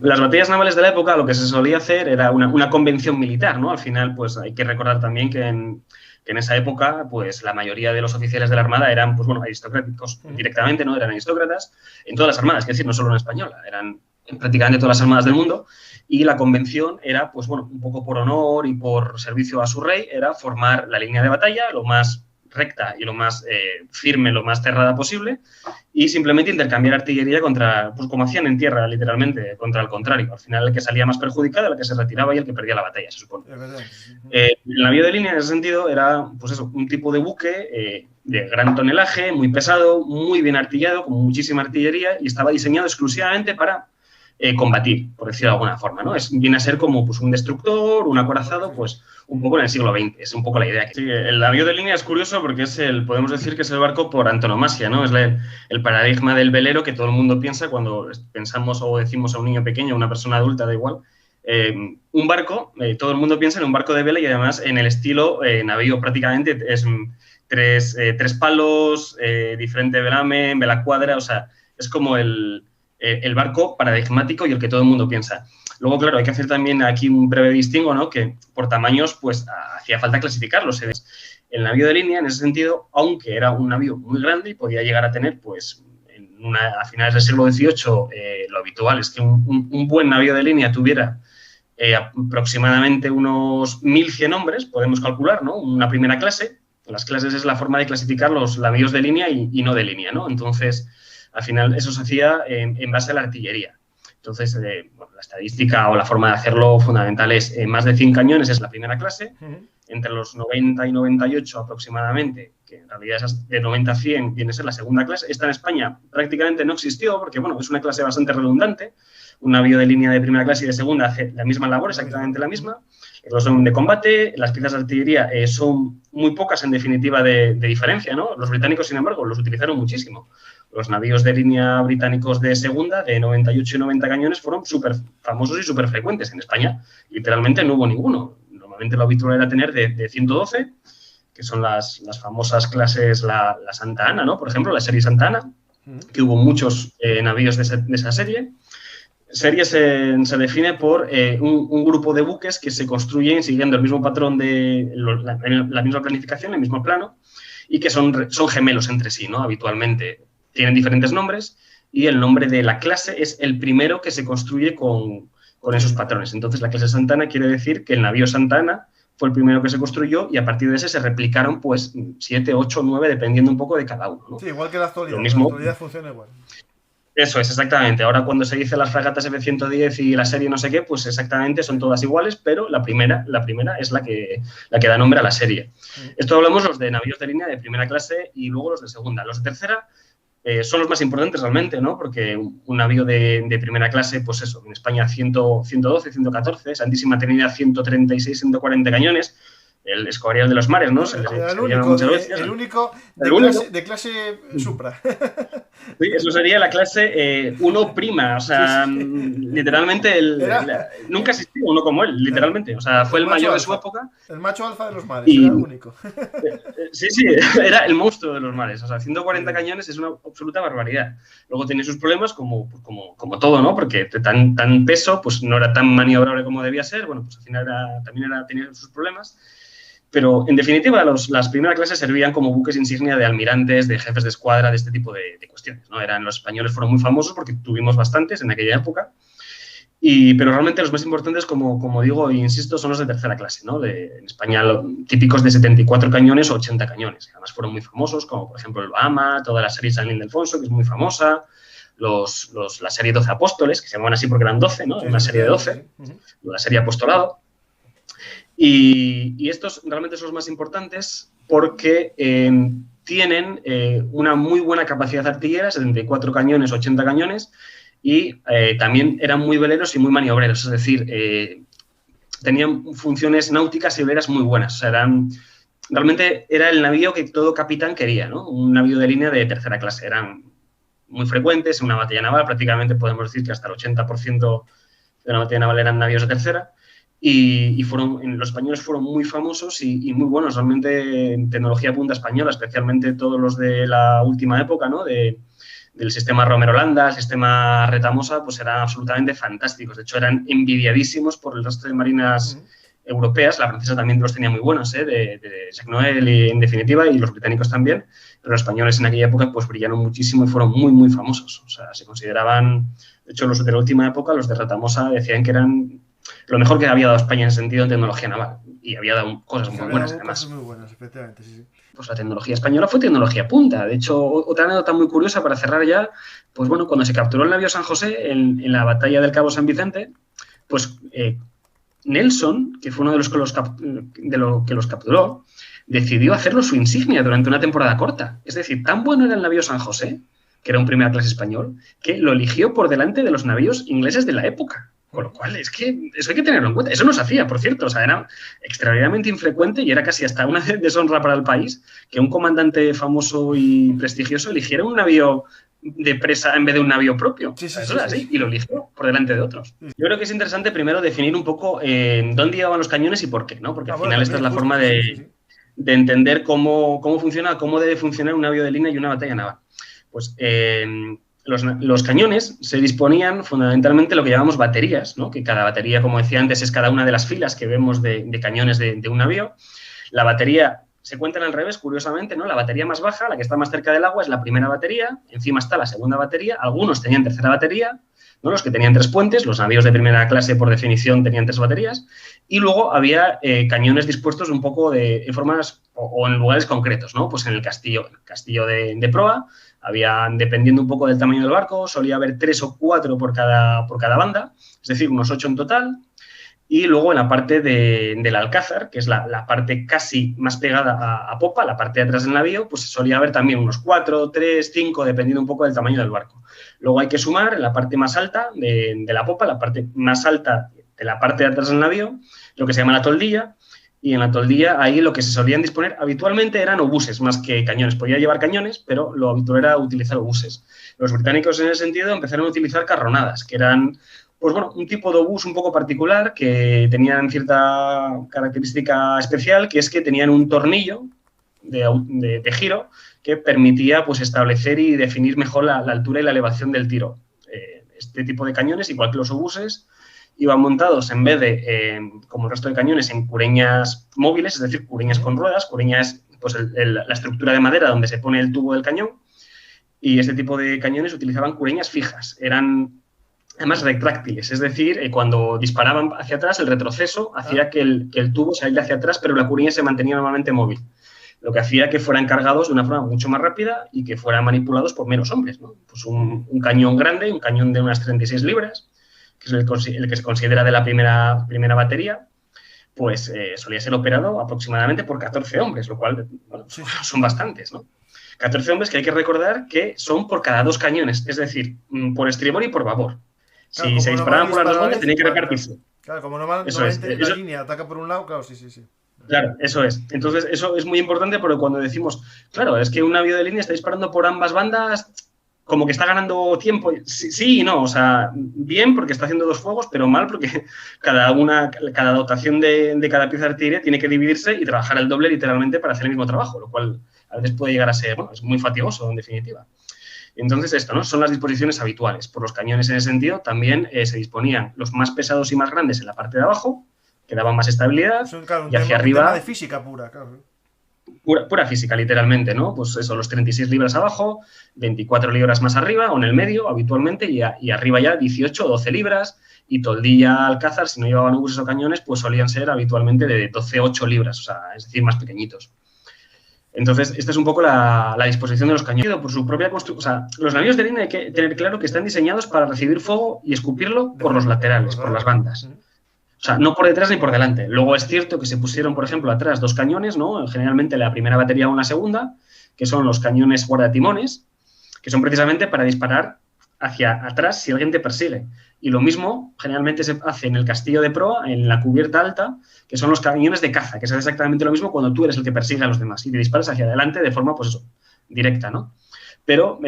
las batallas navales de la época lo que se solía hacer era una convención militar, ¿no? Al final, pues hay que recordar también que en esa época, pues la mayoría de los oficiales de la Armada eran, pues bueno, aristocráticos directamente, ¿no? Eran aristócratas en todas las armadas, es decir, no solo en española, eran en prácticamente todas las armadas del mundo, y la convención era, pues bueno, un poco por honor y por servicio a su rey, era formar la línea de batalla lo más recta y lo más firme, lo más cerrada posible, y simplemente intercambiar artillería contra, pues como hacían en tierra, literalmente, contra el contrario. Al final, el que salía más perjudicado, el que se retiraba y el que perdía la batalla, se supone. El navío de línea, en ese sentido, era, pues eso, un tipo de buque de gran tonelaje, muy pesado, muy bien artillado, con muchísima artillería, y estaba diseñado exclusivamente para combatir, por decirlo de alguna forma, ¿no? Viene a ser como pues, un destructor, un acorazado, pues un poco en el siglo XX, es un poco la idea. Sí, el navío de línea es curioso porque podemos decir que es el barco por antonomasia, ¿no? Es el paradigma del velero que todo el mundo piensa cuando pensamos o decimos a un niño pequeño, a una persona adulta, da igual. Un barco, todo el mundo piensa en un barco de vela y además en el estilo navío prácticamente es tres palos, diferente velamen, vela cuadra, o sea, es como el barco paradigmático y el que todo el mundo piensa. Luego, claro, hay que hacer también aquí un breve distingo, ¿no? Que por tamaños, pues, hacía falta clasificarlos. El navío de línea, en ese sentido, aunque era un navío muy grande y podía llegar a tener, pues, a finales del siglo XVIII, lo habitual es que un buen navío de línea tuviera aproximadamente unos 1.100 hombres, podemos calcular, ¿no? Una primera clase. Las clases es la forma de clasificar los navíos de línea y no de línea, ¿no? Entonces, al final, eso se hacía en base a la artillería. Entonces, bueno, la estadística o la forma de hacerlo fundamental es más de 100 cañones es la primera clase, entre los 90 y 98 aproximadamente, que en realidad esas de 90 a 100 viene a ser la segunda clase. Esta en España prácticamente no existió porque, bueno, es una clase bastante redundante. Un navío de línea de primera clase y de segunda hace la misma labor, exactamente la misma. Los son de combate, las piezas de artillería son muy pocas en definitiva de diferencia, ¿no? Los británicos, sin embargo, los utilizaron muchísimo. Los navíos de línea británicos de segunda, de 98 y 90 cañones, fueron súper famosos y súper frecuentes. En España, literalmente, no hubo ninguno. Normalmente lo habitual era tener de 112, que son las famosas clases, la Santa Ana, ¿no? Por ejemplo, la serie Santa Ana, que hubo muchos navíos de esa serie. Serie se define por un grupo de buques que se construyen siguiendo el mismo patrón de la misma planificación, el mismo plano, y que son gemelos entre sí, ¿no? Habitualmente tienen diferentes nombres y el nombre de la clase es el primero que se construye con esos patrones. Entonces, la clase Santa Ana quiere decir que el navío Santa Ana fue el primero que se construyó y a partir de ese se replicaron, pues, 7, 8, 9, dependiendo un poco de cada uno, ¿no? Sí, igual que la actualidad. Lo mismo, la actualidad funciona igual. Eso es, exactamente. Ahora cuando se dice las fragatas F-110 y la serie no sé qué, pues exactamente son todas iguales, pero la primera es la que da nombre a la serie. Esto hablamos los de navíos de línea de primera clase y luego los de segunda. Los de tercera son los más importantes realmente, ¿no? Porque un navío de primera clase, pues eso, en España 112, 114, Santísima Trinidad 136, 140 cañones, el Escorial de los Mares, ¿no? El único de clase Supra. Sí, eso sería la clase 1 prima, o sea, literalmente nunca existió uno como él, literalmente, o sea, fue el mayor de su época. El macho alfa de los mares, era el único. Sí, era el monstruo de los mares, o sea, 140 cañones es una absoluta barbaridad. Luego tiene sus problemas como todo, ¿no? Porque tan peso, pues no era tan maniobrable como debía ser, bueno, pues al final tenía sus problemas. Pero, en definitiva, las primeras clases servían como buques insignia de almirantes, de jefes de escuadra, de este tipo de cuestiones, ¿no? Los españoles fueron muy famosos porque tuvimos bastantes en aquella época, pero realmente los más importantes, como digo e insisto, son los de tercera clase, ¿no? En España, típicos de 74 cañones o 80 cañones. Además, fueron muy famosos, como por ejemplo el Bahama, toda la serie San Ildefonso, que es muy famosa, la serie 12 Apóstoles, que se llamaban así porque eran 12, ¿no? Una serie de 12, la serie Apostolado. Y estos realmente son los más importantes porque tienen una muy buena capacidad artillera, 74 cañones, 80 cañones, y también eran muy veleros y muy maniobreros, es decir, tenían funciones náuticas y veleras muy buenas. O sea, realmente era el navío que todo capitán quería, ¿no? Un navío de línea de tercera clase. Eran muy frecuentes en una batalla naval, prácticamente podemos decir que hasta el 80% de una batalla naval eran navíos de tercera. Y los españoles fueron muy famosos y muy buenos, realmente en tecnología punta española, especialmente todos los de la última época, ¿no? De del sistema Romero-Landa, el sistema Retamosa, pues eran absolutamente fantásticos. De hecho, eran envidiadísimos por el resto de marinas europeas. La francesa también los tenía muy buenos, de Jacques Noël, en definitiva, y los británicos también. Pero los españoles en aquella época pues brillaron muchísimo y fueron muy, muy famosos. O sea, se consideraban... De hecho, los de la última época, los de Retamosa, decían que eran lo mejor que había dado España en sentido de tecnología naval. Y había dado cosas muy buenas, además. Cosas muy buenas, efectivamente, sí. Pues la tecnología española fue tecnología punta. De hecho, otra anécdota muy curiosa para cerrar ya, pues bueno, cuando se capturó el navío San José en la batalla del Cabo San Vicente, pues Nelson, que fue uno de los que los capturó, decidió hacerlo su insignia durante una temporada corta. Es decir, tan bueno era el navío San José, que era un primera clase español, que lo eligió por delante de los navíos ingleses de la época. Con lo cual, es que eso hay que tenerlo en cuenta. Eso no se hacía, por cierto. O sea, era extraordinariamente infrecuente y era casi hasta una deshonra para el país que un comandante famoso y prestigioso eligiera un navío de presa en vez de un navío propio. Sí, eso era así, y lo eligió por delante de otros. Yo creo que es interesante primero definir un poco dónde llevaban los cañones y por qué, ¿no? Porque al final esta es la forma de entender cómo funciona, cómo debe funcionar un navío de línea y una batalla naval. Pues los cañones se disponían fundamentalmente lo que llamamos baterías, ¿no? Que cada batería, como decía antes, es cada una de las filas que vemos de cañones de un navío. La batería se cuentan al revés, curiosamente, ¿no? La batería más baja, la que está más cerca del agua, es la primera batería, encima está la segunda batería, algunos tenían tercera batería, ¿no? Los que tenían 3 puentes, los navíos de primera clase, por definición, tenían 3 baterías, y luego había cañones dispuestos un poco en formas o en lugares concretos, ¿no? Pues en el castillo de proa, dependiendo un poco del tamaño del barco, solía haber 3 o 4 por cada banda, es decir, unos 8 en total. Y luego en la parte del alcázar, que es la parte casi más pegada a popa, la parte de atrás del navío, pues solía haber también unos 4, 3, 5, dependiendo un poco del tamaño del barco. Luego hay que sumar en la parte más alta de la popa, la parte más alta de la parte de atrás del navío, lo que se llama la toldilla, y en la toldilla ahí lo que se solían disponer habitualmente eran obuses más que cañones. Podía llevar cañones, pero lo habitual era utilizar obuses. Los británicos en ese sentido empezaron a utilizar carronadas, que eran... Pues bueno, un tipo de obús un poco particular que tenían cierta característica especial, que es que tenían un tornillo de giro que permitía pues, establecer y definir mejor la altura y la elevación del tiro. Este tipo de cañones, igual que los obuses, iban montados en vez de, como el resto de cañones, en cureñas móviles, es decir, cureñas con ruedas. Cureña es pues, la estructura de madera donde se pone el tubo del cañón, y este tipo de cañones utilizaban cureñas fijas. Eran... además retráctiles, es decir, cuando disparaban hacia atrás, el retroceso hacía que el tubo saliera hacia atrás, pero la cureña se mantenía normalmente móvil, lo que hacía que fueran cargados de una forma mucho más rápida y que fueran manipulados por menos hombres, ¿no? Pues un cañón grande, un cañón de unas 36 libras, que es el que se considera de la primera batería, pues solía ser operado aproximadamente por 14 hombres, lo cual, bueno, son bastantes, ¿no? 14 hombres que hay que recordar que son por cada 2 cañones, es decir, por estribor y por babor. Claro, si se disparaban por las dos bandas, tenía que repartirse. Claro, como normalmente la línea ataca por un lado, claro, sí. Claro, eso es. Entonces, eso es muy importante porque cuando decimos, claro, es que un navío de línea está disparando por ambas bandas, como que está ganando tiempo. Sí y no, o sea, bien porque está haciendo 2 fuegos, pero mal porque cada dotación de cada pieza de artillería tiene que dividirse y trabajar el doble literalmente para hacer el mismo trabajo, lo cual a veces puede llegar a ser, bueno, es muy fatigoso en definitiva. Entonces, esto, ¿no? Son las disposiciones habituales. Por los cañones, en ese sentido, también se disponían los más pesados y más grandes en la parte de abajo, que daban más estabilidad, claro, y hacia arriba... Un tema de física pura, claro. Pura física, literalmente, ¿no? Pues eso, los 36 libras abajo, 24 libras más arriba, o en el medio, habitualmente, y arriba ya 18 o 12 libras, y toldilla alcázar, si no llevaban obuses o cañones, pues solían ser habitualmente de 12-8 libras, o sea, es decir, más pequeñitos. Entonces, esta es un poco la disposición de los cañones. Por su propia construcción, o sea, los navíos de línea hay que tener claro que están diseñados para recibir fuego y escupirlo por los laterales, por las bandas. O sea, no por detrás ni por delante. Luego es cierto que se pusieron, por ejemplo, atrás 2 cañones, ¿no? Generalmente la primera batería o la segunda, que son los cañones guardatimones, que son precisamente para disparar hacia atrás si alguien te persigue. Y lo mismo generalmente se hace en el castillo de proa, en la cubierta alta, que son los cañones de caza, que es exactamente lo mismo cuando tú eres el que persigue a los demás y te disparas hacia adelante de forma, pues eso, directa, ¿no? Pero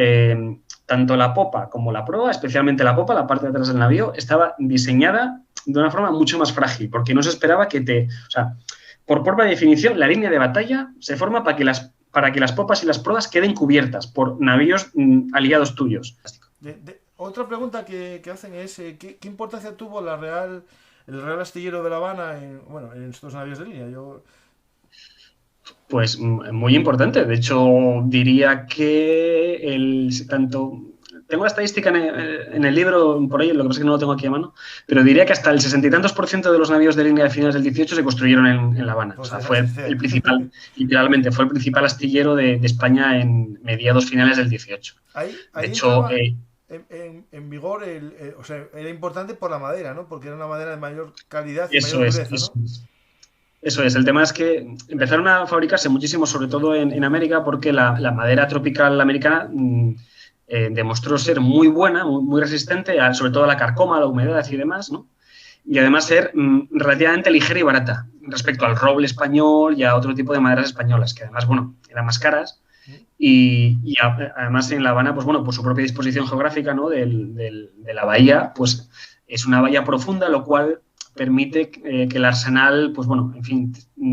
tanto la popa como la proa, especialmente la popa, la parte de atrás del navío, estaba diseñada de una forma mucho más frágil, porque no se esperaba que o sea, por propia definición, la línea de batalla se forma para para que las popas y las proas queden cubiertas por navíos aliados tuyos. Otra pregunta que hacen es, ¿qué importancia tuvo el Real Astillero de La Habana en estos navíos de línea? Pues muy importante. De hecho, diría que tengo la estadística en el libro, por ahí, lo que pasa es que no lo tengo aquí a mano, pero diría que hasta el 60 y tantos % de los navíos de línea de finales del 18 se construyeron en La Habana. Pues o sea, fue el principal, literalmente, fue el principal astillero de España en mediados finales del 18. Ahí de hecho, en vigor, o sea, era importante por la madera, ¿no? Porque era una madera de mayor calidad y eso mayor es, dureza, ¿no? Eso es, el tema es que empezaron a fabricarse muchísimo, sobre todo en América, porque la madera tropical americana demostró ser muy buena, muy resistente, sobre todo a la carcoma, a la humedad y demás, ¿no? Y además ser relativamente ligera y barata respecto al roble español y a otro tipo de maderas españolas, que además, bueno, eran más caras. Y además en La Habana, pues bueno, por su propia disposición geográfica, ¿no? de la bahía, pues es una bahía profunda, lo cual permite que el arsenal, pues bueno, en fin,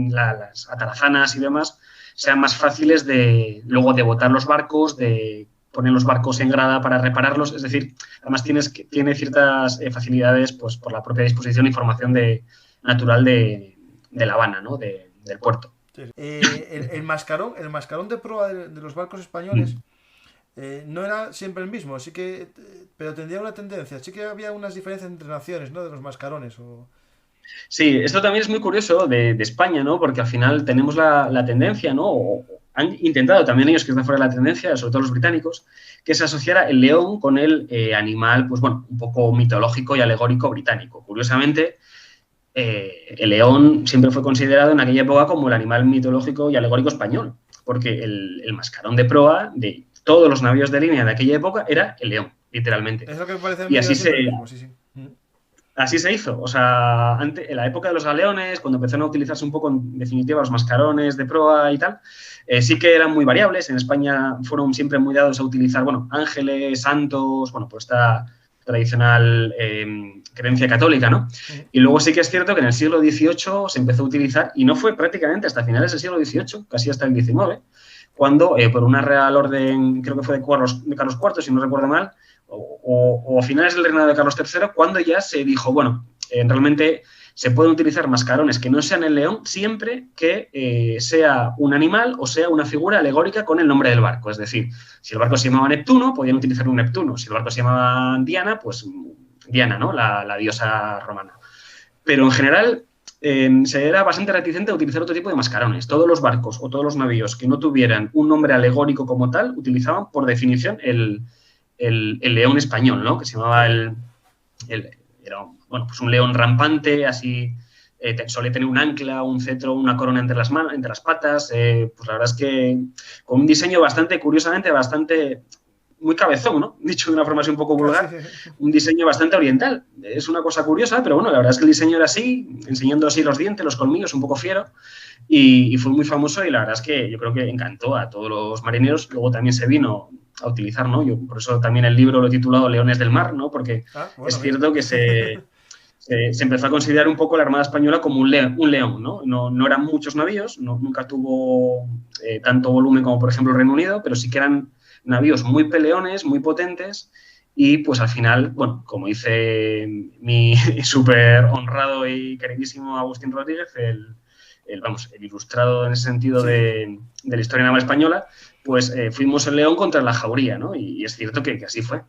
las atarazanas y demás sean más fáciles luego de botar los barcos, de poner los barcos en grada para repararlos, es decir, además tiene ciertas facilidades pues por la propia disposición e información natural de La Habana, ¿no? Del puerto. El mascarón de proa de los barcos españoles no era siempre el mismo, pero tendría una tendencia, sí que había unas diferencias entre naciones, ¿no? De los mascarones. Sí, esto también es muy curioso de España, ¿no? Porque al final tenemos la tendencia, ¿no? O han intentado también ellos que estén fuera de la tendencia, sobre todo los británicos, que se asociara el león con el animal, pues bueno, un poco mitológico y alegórico británico. Curiosamente, el león siempre fue considerado en aquella época como el animal mitológico y alegórico español, porque el mascarón de proa de todos los navíos de línea de aquella época era el león, literalmente. Es lo que me parece y así sí. Así se hizo. O sea, en la época de los galeones, cuando empezaron a utilizarse un poco, en definitiva, los mascarones de proa y tal, sí que eran muy variables. En España fueron siempre muy dados a utilizar, bueno, ángeles, santos, bueno, pues esta tradicional creencia católica, ¿no? Y luego sí que es cierto que en el siglo XVIII se empezó a utilizar, y no fue prácticamente hasta finales del siglo XVIII, casi hasta el XIX, cuando por una real orden, creo que fue de Carlos IV, si no recuerdo mal, o a finales del reinado de Carlos III, cuando ya se dijo, bueno, realmente se pueden utilizar mascarones que no sean el león siempre que sea un animal o sea una figura alegórica con el nombre del barco. Es decir, si el barco se llamaba Neptuno, podían utilizar un Neptuno. Si el barco se llamaba Diana, pues Diana, ¿no? La diosa romana. Pero en general se era bastante reticente a utilizar otro tipo de mascarones. Todos los barcos o todos los navíos que no tuvieran un nombre alegórico como tal utilizaban, por definición, el león español, ¿no? Que se llamaba era bueno, pues un león rampante, así, solía tener un ancla, un cetro, una corona entre las patas, pues la verdad es que con un diseño curiosamente, muy cabezón, ¿no? Dicho de una forma así un poco vulgar, un diseño bastante oriental. Es una cosa curiosa, pero bueno, la verdad es que el diseño era así, enseñando así los dientes, los colmillos, un poco fiero, y fue muy famoso y la verdad es que yo creo que encantó a todos los marineros. Luego también se vino a utilizar, ¿no? Yo por eso también el libro lo he titulado Leones del Mar, ¿no? Porque es cierto que se empezó a considerar un poco la Armada Española como un león, ¿no? No eran muchos navíos, nunca tuvo tanto volumen como, por ejemplo, el Reino Unido, pero sí que eran navíos muy peleones, muy potentes, y pues al final, bueno, como dice mi súper honrado y queridísimo Agustín Rodríguez, el ilustrado en ese sentido de la historia naval española, pues fuimos el león contra la jauría, ¿no? Y es cierto que así fue.